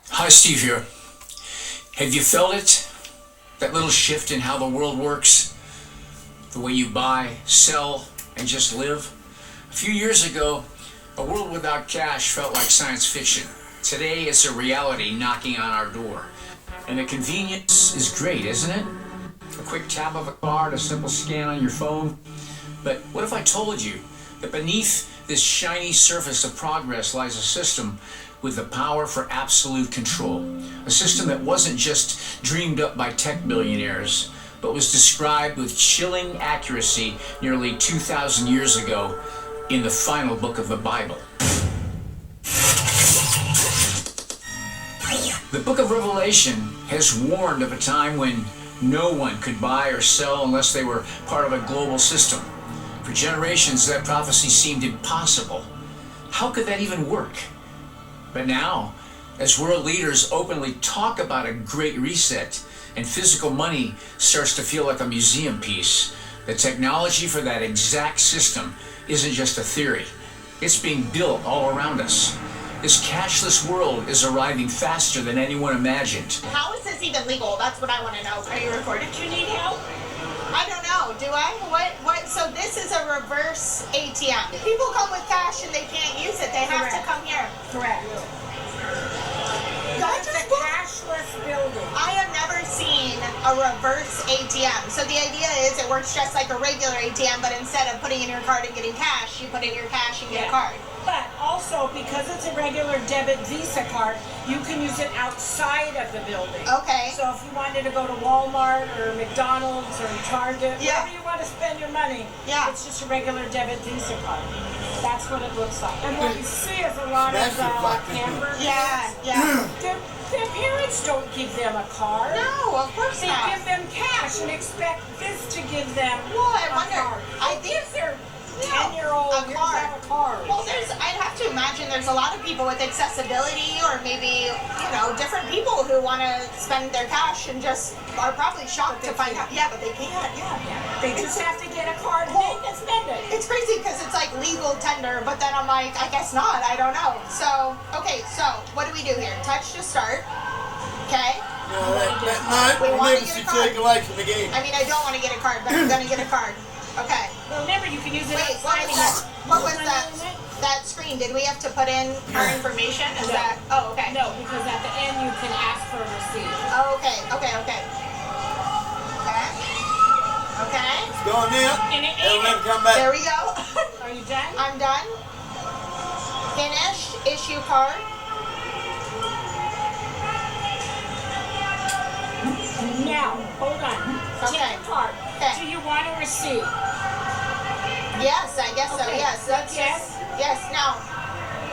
Hi, Steve here. Have you felt it? That little shift in how the world works? The way you buy, sell, and just live? A few years ago, a world without cash felt like science fiction. Today, it's a reality knocking on our door. And the convenience is great, isn't it? A quick tap of a card, a simple scan on your phone. But what if I told you that beneath this shiny surface of progress lies a system with the power for absolute control? A system that wasn't just dreamed up by tech billionaires, but was described with chilling accuracy nearly 2,000 years ago in the final book of the Bible. The book of Revelation has warned of a time when no one could buy or sell unless they were part of a global system. For generations, that prophecy seemed impossible. How could that even work? But now, as world leaders openly talk about a great reset and physical money starts to feel like a museum piece, the technology for that exact system isn't just a theory. It's being built all around us. This cashless world is arriving faster than anyone imagined. How is this even legal? That's what I want to know. Are you recorded? Do you need help? I don't know. Do I? What? So this is a reverse ATM. People come with cash and they can't use it. They have to come here. Correct. That's It's a cashless building. I have never seen a reverse ATM. So the idea is it works just like a regular ATM, but instead of putting in your card and getting cash, you put in your cash and get a card. But also, because it's a regular debit Visa card, you can use it outside of the building. Okay. So if you wanted to go to Walmart or McDonald's or Target, Yeah. wherever you want to spend your money, Yeah. it's just a regular debit Visa card. That's what it looks like. And what you see is a lot That's of reflective. hamburgers. Yeah. Their parents don't give them a card. No, of course They not. give them cash and expect this to give them Well, I a wonder. card. I think If they're Yeah, 10-year-old, a here's card. have a card. Well, I'd have to imagine there's a lot of people with accessibility or maybe, different people who want to spend their cash and just are probably shocked to find out. Yeah, but they can't. Yeah. They just have to get a card and Well, they can spend it. It's crazy because it's like legal tender, but then I'm like, I guess not. I don't know. So, okay, so what do we do here? Touch to start. Okay? No, that We night, wanna we'll never get a see card. take a life in the game. I mean, I don't want to get a card, but I'm going to get a card. Okay. Well, remember, you can use it Wait, what outside was of that? your- What was that? That screen? Did we have to put in our information? Is No. that? Oh, okay. No, because at the end you can ask for a receipt. Oh, okay. Okay. It's going in. And it It'll ain't never it. come back. There we go. Are you done? I'm done. Finished. Issue card. Now, hold on. Okay. Take the card. Okay. Do you want a receipt? Yes, I guess so. Okay. Yes. That's Yes. Yes. Now,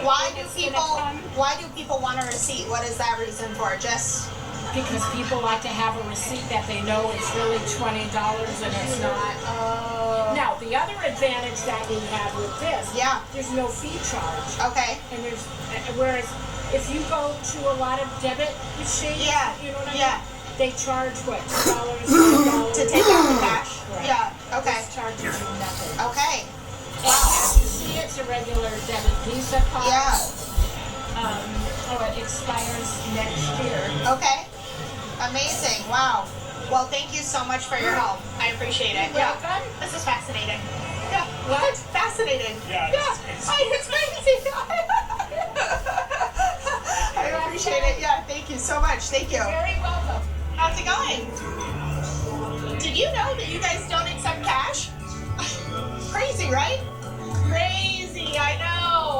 why do It's gonna people want a receipt? What is that reason for? Just Because people like to have a receipt that they know it's really $20 and it's not. Now, the other advantage that we have with this, Yeah. there's no fee charge. Okay. And whereas if you go to a lot of debit machines, Yeah, you know what I yeah. mean? They charge what, $2, $3 To take out the cash. Right. Yeah. Okay. This charges you nothing. Okay. And as you see, it's a regular debit Visa card. Yeah. It expires next year. Okay. Amazing. Wow. Well, thank you so much for your help. I appreciate it. You're welcome. This is fascinating. Yeah. What? It's fascinating. Yeah, It's crazy. I appreciate it. Yeah. Thank you so much. Thank you. Very welcome. How's it going? Did you know that you guys don't accept cash? Crazy, right? Crazy. I know.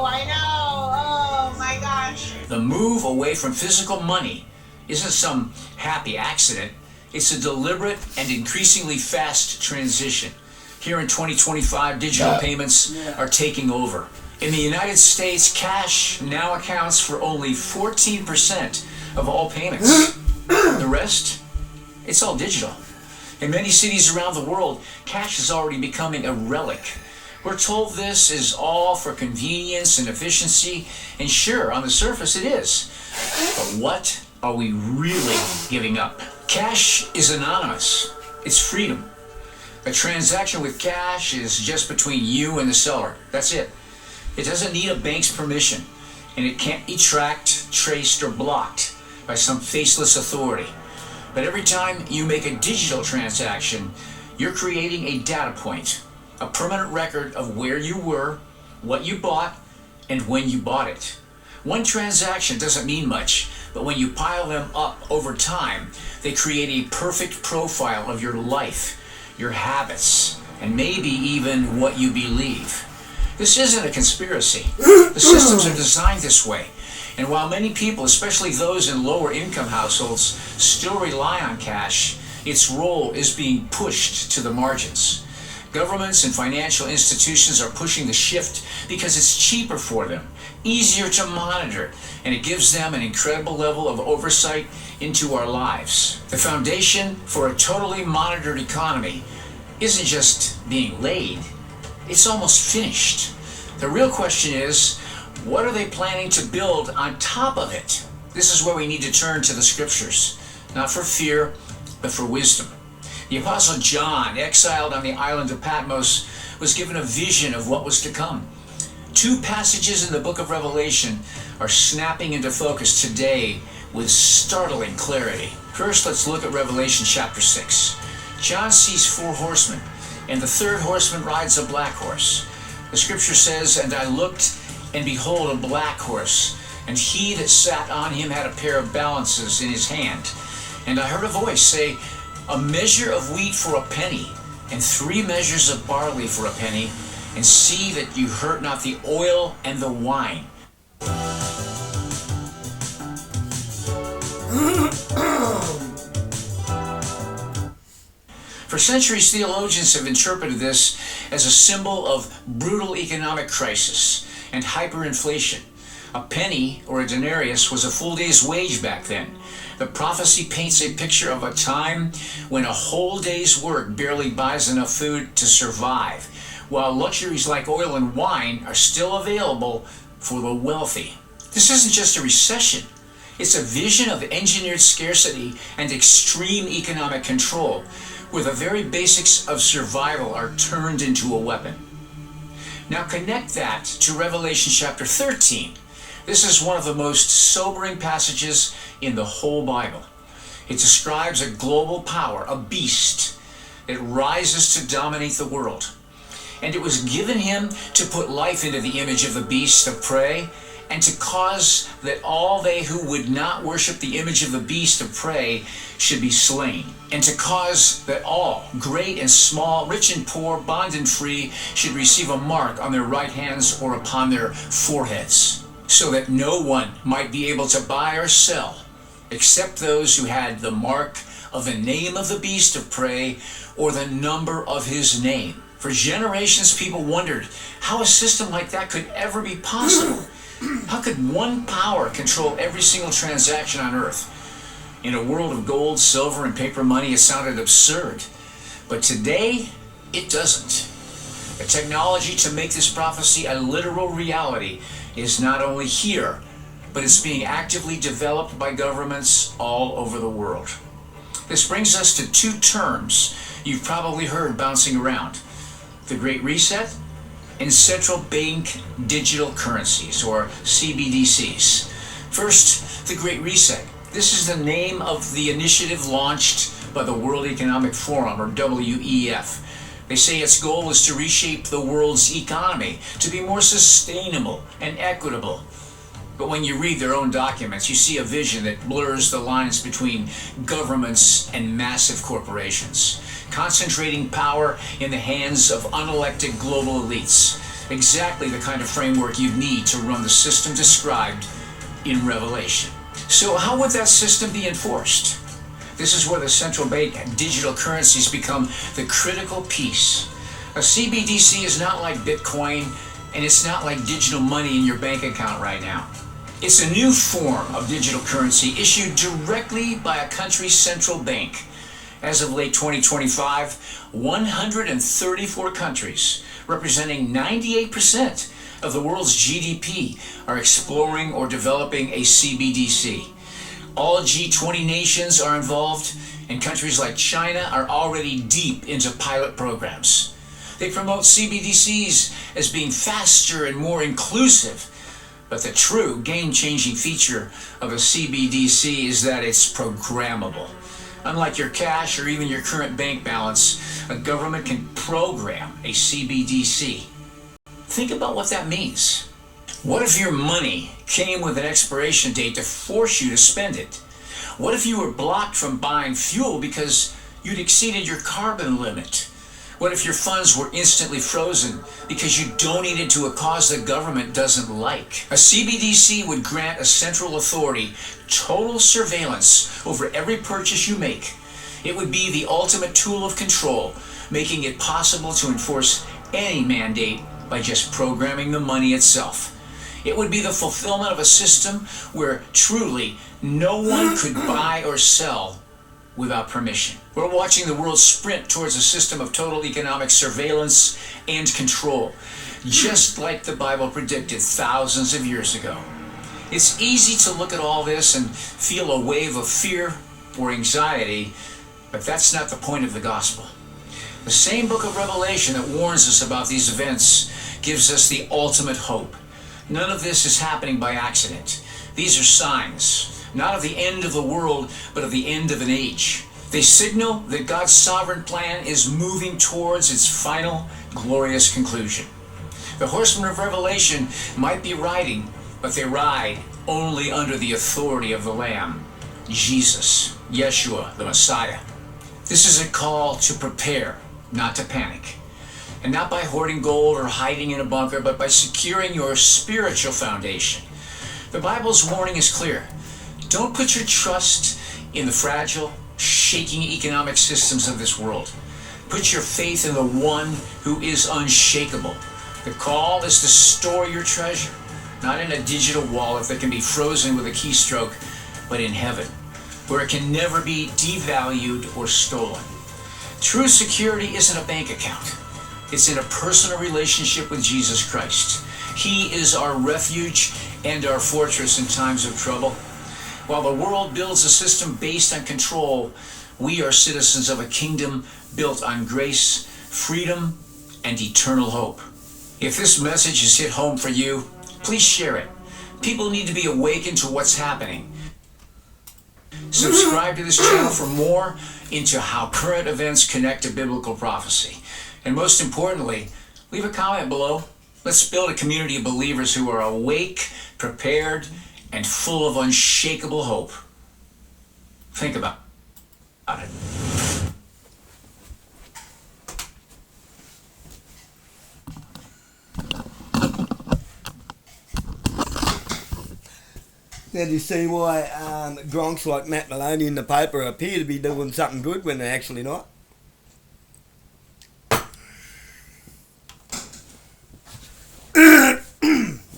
Oh my gosh. The move away from physical money isn't some happy accident. It's a deliberate and increasingly fast transition. Here in 2025, digital payments are taking over. In the United States, cash now accounts for only 14% of all payments. The rest, it's all digital. In many cities around the world, cash is already becoming a relic. We're told this is all for convenience and efficiency, and sure, on the surface it is. But what are we really giving up? Cash is anonymous. It's freedom. A transaction with cash is just between you and the seller. That's it. It doesn't need a bank's permission, and it can't be tracked, traced, or blocked. by some faceless authority. But every time you make a digital transaction, you're creating a data point, a permanent record of where you were, what you bought, and when you bought it. One transaction doesn't mean much, but when you pile them up over time, they create a perfect profile of your life, your habits, and maybe even what you believe. This isn't a conspiracy. The systems are designed this way. And while many people, especially those in lower income households, still rely on cash, its role is being pushed to the margins. Governments and financial institutions are pushing the shift because it's cheaper for them, easier to monitor, and it gives them an incredible level of oversight into our lives. The foundation for a totally monitored economy isn't just being laid, it's almost finished. The real question is, what are they planning to build on top of it? This is where we need to turn to the scriptures, not for fear, but for wisdom. The Apostle John, exiled on the island of Patmos, was given a vision of what was to come. Two passages in the book of Revelation are snapping into focus today with startling clarity. First, let's look at Revelation chapter 6. John sees 4 horsemen, and the third horseman rides a black horse. The scripture says, "And I looked, and behold, a black horse, and he that sat on him had a pair of balances in his hand. And I heard a voice say, a measure of wheat for a penny, and 3 measures of barley for a penny, and see that you hurt not the oil and the wine." For centuries, theologians have interpreted this as a symbol of brutal economic crisis and hyperinflation. A penny, or a denarius, was a full day's wage back then. The prophecy paints a picture of a time when a whole day's work barely buys enough food to survive, while luxuries like oil and wine are still available for the wealthy. This isn't just a recession. It's a vision of engineered scarcity and extreme economic control, where the very basics of survival are turned into a weapon. Now connect that to Revelation chapter 13. This is one of the most sobering passages in the whole Bible. It describes a global power, a beast, that rises to dominate the world. And it was given him to put life into the image of the beast of prey, and to cause that all they who would not worship the image of the beast of prey should be slain, and to cause that all, great and small, rich and poor, bond and free, should receive a mark on their right hands or upon their foreheads, so that no one might be able to buy or sell, except those who had the mark of the name of the beast of prey or the number of his name. For generations, people wondered how a system like that could ever be possible. How could one power control every single transaction on earth? In a world of gold, silver, and paper money, it sounded absurd. But today, it doesn't. The technology to make this prophecy a literal reality is not only here, but it's being actively developed by governments all over the world. This brings us to 2 terms you've probably heard bouncing around: the Great Reset and central bank digital currencies, or CBDCs. First, the Great Reset. This is the name of the initiative launched by the World Economic Forum, or WEF. They say its goal is to reshape the world's economy to be more sustainable and equitable. But when you read their own documents, you see a vision that blurs the lines between governments and massive corporations, concentrating power in the hands of unelected global elites. Exactly the kind of framework you need to run the system described in Revelation. So how would that system be enforced? This is where the central bank digital currencies become the critical piece. A CBDC is not like Bitcoin, and it's not like digital money in your bank account right now. It's a new form of digital currency issued directly by a country's central bank. As of late 2025, 134 countries, representing 98% of the world's GDP, are exploring or developing a CBDC. All G20 nations are involved, and countries like China are already deep into pilot programs. They promote CBDCs as being faster and more inclusive, But the true game-changing feature of a CBDC is that it's programmable. Unlike your cash or even your current bank balance, a government can program a CBDC. Think about what that means. What if your money came with an expiration date to force you to spend it? What if you were blocked from buying fuel because you'd exceeded your carbon limit? What if your funds were instantly frozen because you donated to a cause the government doesn't like? A CBDC would grant a central authority total surveillance over every purchase you make. It would be the ultimate tool of control, making it possible to enforce any mandate by just programming the money itself. It would be the fulfillment of a system where truly no one could buy or sell without permission. We're watching the world sprint towards a system of total economic surveillance and control, just like the Bible predicted thousands of years ago. It's easy to look at all this and feel a wave of fear or anxiety, but that's not the point of the gospel. The same book of Revelation that warns us about these events gives us the ultimate hope. None of this is happening by accident. These are signs, not of the end of the world, but of the end of an age. They signal that God's sovereign plan is moving towards its final, glorious conclusion. The horsemen of Revelation might be riding, but they ride only under the authority of the Lamb, Jesus, Yeshua, the Messiah. This is a call to prepare, not to panic. And not by hoarding gold or hiding in a bunker, but by securing your spiritual foundation. The Bible's warning is clear. Don't put your trust in the fragile, shaking economic systems of this world. Put your faith in the one who is unshakable. The call is to store your treasure, not in a digital wallet that can be frozen with a keystroke, but in heaven, where it can never be devalued or stolen. True security isn't a bank account. It's in a personal relationship with Jesus Christ. He is our refuge and our fortress in times of trouble. While the world builds a system based on control, we are citizens of a kingdom built on grace, freedom, and eternal hope. If this message has hit home for you, please share it. People need to be awakened to what's happening. Subscribe to this channel for more into how current events connect to biblical prophecy. And most importantly, leave a comment below. Let's build a community of believers who are awake, prepared, and full of unshakable hope. Think about it. Now do you see why gronks like Matt Maloney in the paper appear to be doing something good when they're actually not?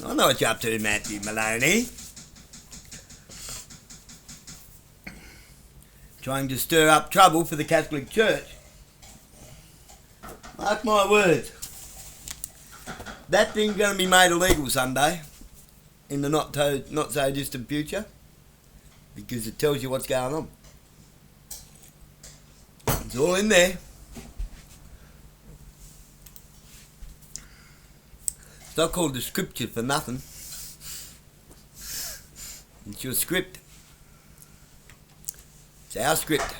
I know what you're up to, Matthew Maloney. Trying to stir up trouble for the Catholic Church. Mark my words. That thing's going to be made illegal someday in the not so distant future, because it tells you what's going on. It's all in there. It's not called the scripture for nothing. It's your script. It's our script.